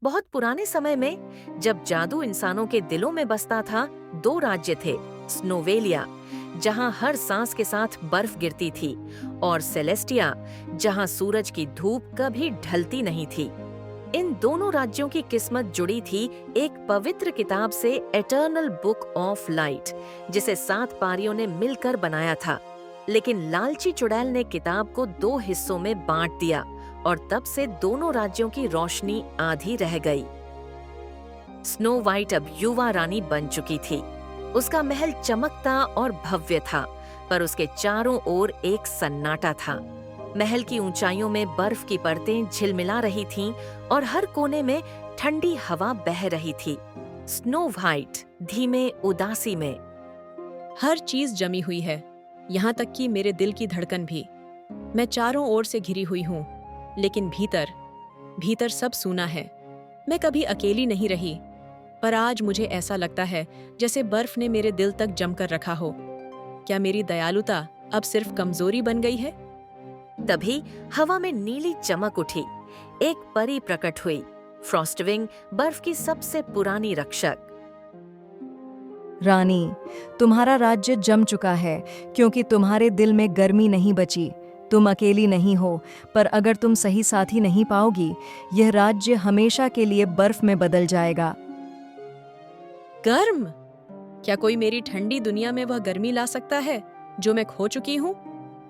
बहुत पुराने समय में जब जादू इंसानों के दिलों में बसता था, दो राज्य थे। स्नोवेलिया, जहां हर सांस के साथ बर्फ गिरती थी, और सेलेस्टिया, जहां सूरज की धूप कभी ढलती नहीं थी। इन दोनों राज्यों की किस्मत जुड़ी थी एक पवित्र किताब से, एटर्नल बुक ऑफ लाइट, जिसे 7 पारियों ने मिलकर बनाया था। लेकिन लालची चुड़ैल ने किताब को 2 हिस्सों में बांट दिया, और तब से दोनों राज्यों की रोशनी आधी रह गई। स्नो वाइट अब युवा रानी बन चुकी थी। उसका महल चमकता और भव्य था, पर उसके चारों ओर एक सन्नाटा था। महल की ऊंचाइयों में बर्फ की परतें झिलमिला रही थीं, और हर कोने में ठंडी हवा बह रही थी। स्नो वाइट धीमे उदासी में। हर चीज जमी हुई है, यहाँ तक कि मेरे दिल की धड़कन भी। मैं चारों ओर से घिरी हुई हूँ, लेकिन भीतर भीतर सब सूना है। मैं कभी अकेली नहीं रही, पर आज मुझे ऐसा लगता है जैसे बर्फ ने मेरे दिल तक जमकर रखा हो। क्या मेरी दयालुता अब सिर्फ कमजोरी बन गई है? तभी हवा में नीली चमक उठी। एक परी प्रकट हुई, फ्रॉस्टविंग, बर्फ की सबसे पुरानी रक्षक। रानी, तुम्हारा राज्य जम चुका है, क्योंकि तुम्हारे दिल में गर्मी नहीं बची। तुम अकेली नहीं हो, पर अगर तुम सही साथी नहीं पाओगी, यह राज्य हमेशा के लिए बर्फ में बदल जाएगा। गर्म? क्या कोई मेरी ठंडी दुनिया में वह गर्मी ला सकता है जो मैं खो चुकी हूँ?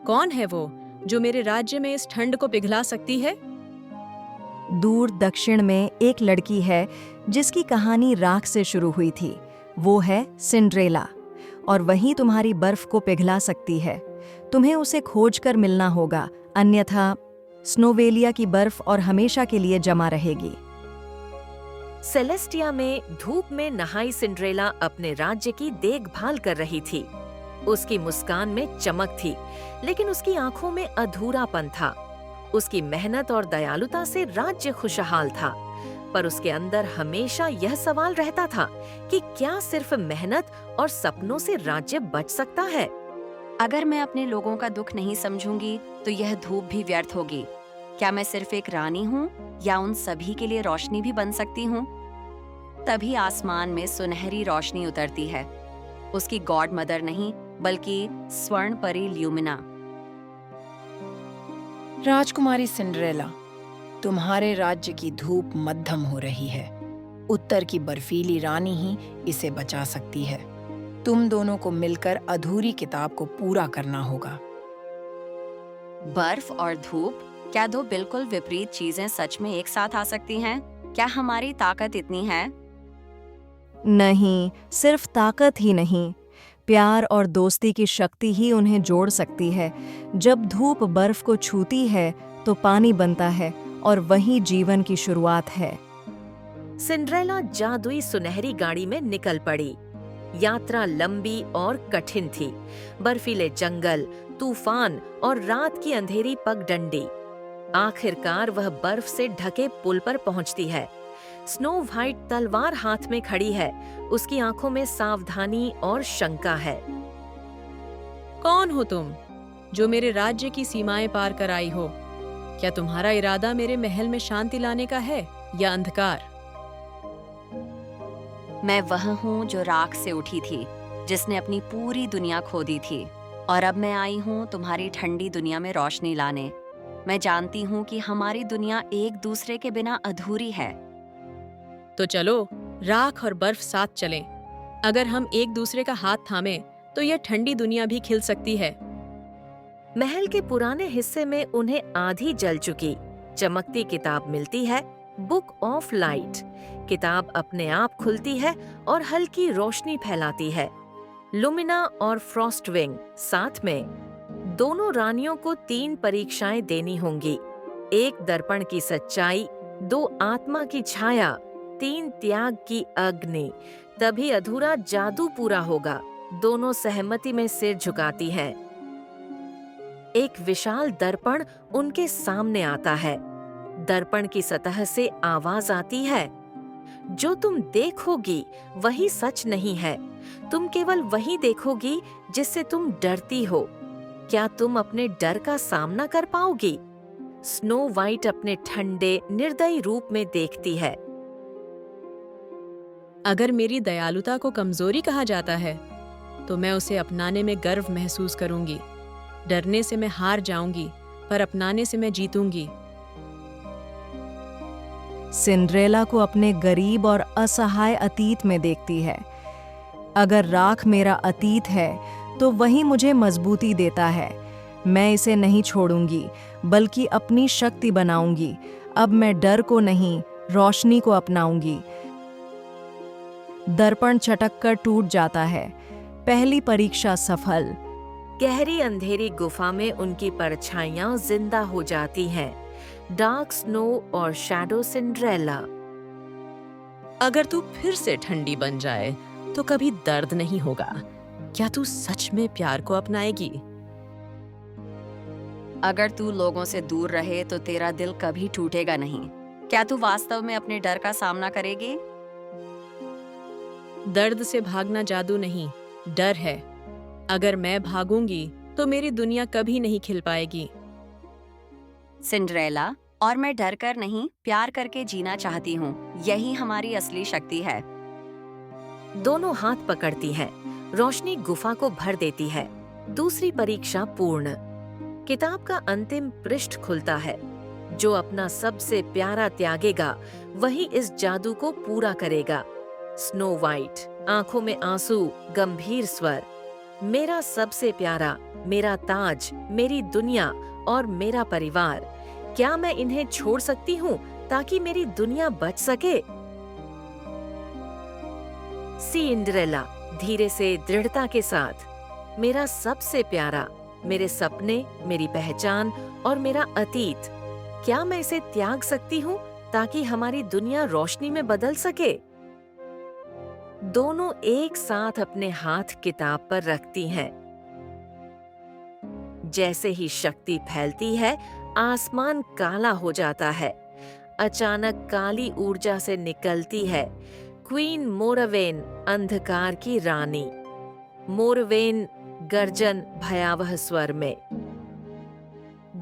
कौन है वो जो मेरे राज्य में इस ठंड को पिघला सकती है? दूर दक्षिण में एक लड़की है जिसकी कहानी राख से शुरू हुई थी। वो है सिंड्रेला, और वही तुम्हारी बर्फ को पिघला सकती है। तुम्हें उसे खोजकर मिलना होगा, अन्यथा स्नोवेलिया की बर्फ और हमेशा के लिए जमा रहेगी। सेलेस्टिया में धूप में नहाई सिंड्रेला अपने राज्य की देखभाल कर रही थी। उसकी मुस्कान में चमक थी, लेकिन उसकी आंखों में अधूरापन था। उसकी मेहनत और दयालुता से राज्य खुशहाल था, पर उसके अंदर हमेशा यह सवाल रहता था कि क्या सिर्फ मेहनत और सपनों से राज्य बच सकता है? अगर मैं अपने लोगों का दुख नहीं समझूंगी तो यह धूप भी व्यर्थ होगी। क्या मैं सिर्फ एक रानी हूँ, या उन सभी के लिए रोशनी भी बन सकती हूँ? तभी आसमान में सुनहरी रोशनी उतरती है। उसकी गॉड मदर नहीं, बल्कि स्वर्ण परी ल्यूमिना। राजकुमारी सिंड्रेला, तुम्हारे राज्य की धूप मध्यम हो रही है। उत्तर की बर्फीली रानी ही इसे बचा सकती है। तुम दोनों को मिलकर अधूरी किताब को पूरा करना होगा। बर्फ और धूप, क्या दो बिल्कुल विपरीत चीजें सच में एक साथ आ सकती हैं? क्या हमारी ताकत इतनी है? नहीं, सिर्फ ताकत ही नहीं, प्यार और दोस्ती की शक्ति ही उन्हें जोड़ सकती है। जब धूप बर्फ को छूती है तो पानी बनता है, और वही जीवन की शुरुआत है। सिंड्रेला जादुई सुनहरी गाड़ी में निकल पड़ी। यात्रा लंबी और कठिन थी। बर्फीले जंगल, तूफान और रात की अंधेरी पगडंडी। आखिरकार वह बर्फ से ढके पुल पर पहुंचती है। स्नो वाइट तलवार हाथ में खड़ी है। उसकी आंखों में सावधानी और शंका है। कौन हो तुम जो मेरे राज्य की सीमाएं पार कर आई हो? क्या तुम्हारा इरादा मेरे महल में शांति लाने का है, या अंधकार? मैं वह हूँ जो राख से उठी थी, जिसने अपनी पूरी दुनिया खो दी थी, और अब मैं आई हूँ तुम्हारी ठंडी दुनिया में रोशनी लाने। मैं जानती हूँ कि हमारी दुनिया एक दूसरे के बिना अधूरी है। तो चलो, राख और बर्फ साथ चलें। अगर हम एक दूसरे का हाथ थामें तो यह ठंडी दुनिया भी खिल सकती है। महल के पुराने हिस्से में उन्हें आधी जल चुकी चमकती किताब मिलती है, बुक ऑफ लाइट। किताब अपने आप खुलती है और हल्की रोशनी फैलाती है। लुमिना और फ्रॉस्टविंग साथ में। दोनों रानियों को 3 परीक्षाएं देनी होंगी। 1 दर्पण की सच्चाई, 2 आत्मा की छाया, 3 त्याग की अग्नि। तभी अधूरा जादू पूरा होगा। दोनों सहमति में सिर झुकाती हैं। एक विशाल दर्पण उनके सामने आता है। दर्पण की सतह से आवाज आती है, जो तुम देखोगी वही सच नहीं है। तुम केवल वही देखोगी जिससे तुम डरती हो। क्या तुम अपने डर का सामना कर पाओगी? स्नो वाइट अपने ठंडे निर्दयी रूप में देखती है। अगर मेरी दयालुता को कमजोरी कहा जाता है तो मैं उसे अपनाने में गर्व महसूस करूंगी। डरने से मैं हार जाऊंगी, पर अपनाने से मैं जीतूंगी। सिंड्रेला को अपने गरीब और असहाय अतीत में देखती है। अगर राख मेरा अतीत है तो वही मुझे मजबूती देता है। मैं इसे नहीं छोड़ूंगी, बल्कि अपनी शक्ति बनाऊंगी। अब मैं डर को नहीं, रोशनी को अपनाऊंगी। दर्पण चटक कर टूट जाता है। पहली परीक्षा सफल। गहरी अंधेरी गुफा में उनकी परछाइयां जिंदा हो जाती हैं। डार्क स्नो और शैडो सिंड्रेला। अगर तू फिर से ठंडी बन जाए तो कभी दर्द नहीं होगा। क्या तू सच में प्यार को अपनाएगी? अगर तू लोगों से दूर रहे तो तेरा दिल कभी टूटेगा नहीं। क्या तू वास्तव में अपने डर का सामना करेगी? दर्द से भागना जादू नहीं, डर है। अगर मैं भागूंगी तो मेरी दुनिया कभी नहीं खिल पाएगी। सिंड्रेला, और मैं डर कर नहीं, प्यार करके जीना चाहती हूँ। यही हमारी असली शक्ति है। दोनों हाथ पकड़ती हैं। रोशनी गुफा को भर देती है। दूसरी परीक्षा पूर्ण। किताब का अंतिम पृष्ठ खुलता है। जो अपना सबसे प्यारा त्यागेगा वही इस जादू को पूरा करेगा। स्नो वाइट, आंखों में आंसू, गंभीर स्वर। मेरा सबसे प्यारा, मेरा ताज, मेरी दुनिया और मेरा परिवार। क्या मैं इन्हें छोड़ सकती हूँ ताकि मेरी दुनिया बच सके? सिंड्रेला धीरे से दृढ़ता के साथ, मेरा सबसे प्यारा, मेरे सपने, मेरी पहचान और मेरा अतीत। क्या मैं इसे त्याग सकती हूँ ताकि हमारी दुनिया रोशनी में बदल सके? दोनों एक साथ अपने हाथ किताब पर रखती हैं। जैसे ही शक्ति फैलती है, आसमान काला हो जाता है। अचानक काली ऊर्जा से निकलती है क्वीन मोरवेन, अंधकार की रानी। मोरवेन गर्जन भयावह स्वर में।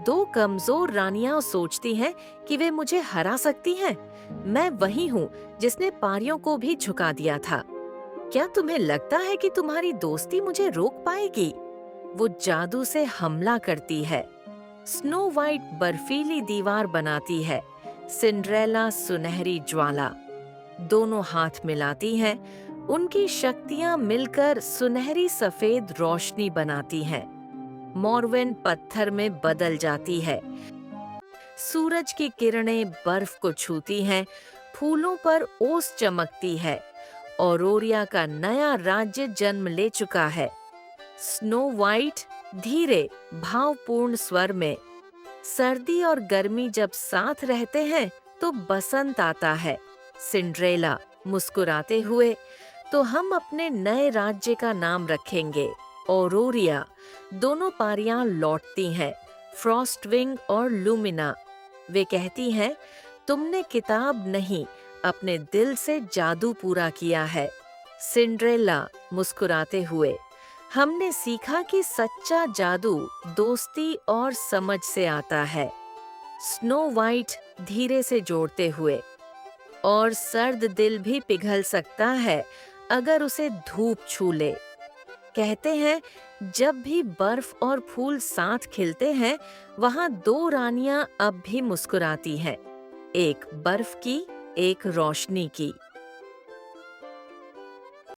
दो कमजोर रानियां सोचती हैं कि वे मुझे हरा सकती हैं। मैं वही हूँ जिसने पारियों को भी झुका दिया था। क्या तुम्हें लगता है कि तुम्हारी दोस्ती मुझे रोक पाएगी? वो जादू से हमला करती है। स्नो वाइट बर्फीली दीवार बनाती है। सिंड्रेला सुनहरी ज्वाला। दोनों हाथ मिलाती हैं। उनकी शक्तियां मिलकर सुनहरी सफेद रोशनी बनाती हैं। मोरवेन पत्थर में बदल जाती है। सूरज की किरणें बर्फ को छूती हैं। फूलों पर ओस चमकती है। औरोरिया का नया राज्य जन्म ले चुका है। स्नो वाइट धीरे भावपूर्ण स्वर में, सर्दी और गर्मी जब साथ रहते हैं तो बसंत आता है। सिंड्रेला मुस्कुराते हुए, तो हम अपने नए राज्य का नाम रखेंगे औरोरिया। दोनों पारियां लौटती हैं, फ्रॉस्टविंग और लूमिना। वे कहती हैं, तुमने किताब नहीं, अपने दिल से जादू पूरा किया है। सिंड्रेला मुस्कुराते हुए, हमने सीखा कि सच्चा जादू दोस्ती और समझ से आता है। स्नो वाइट धीरे से जोड़ते हुए, और सर्द दिल भी पिघल सकता है अगर उसे धूप छू ले। कहते हैं, जब भी बर्फ और फूल साथ खिलते हैं, वहां दो रानियां अब भी मुस्कुराती हैं, एक बर्फ की, एक रोशनी की।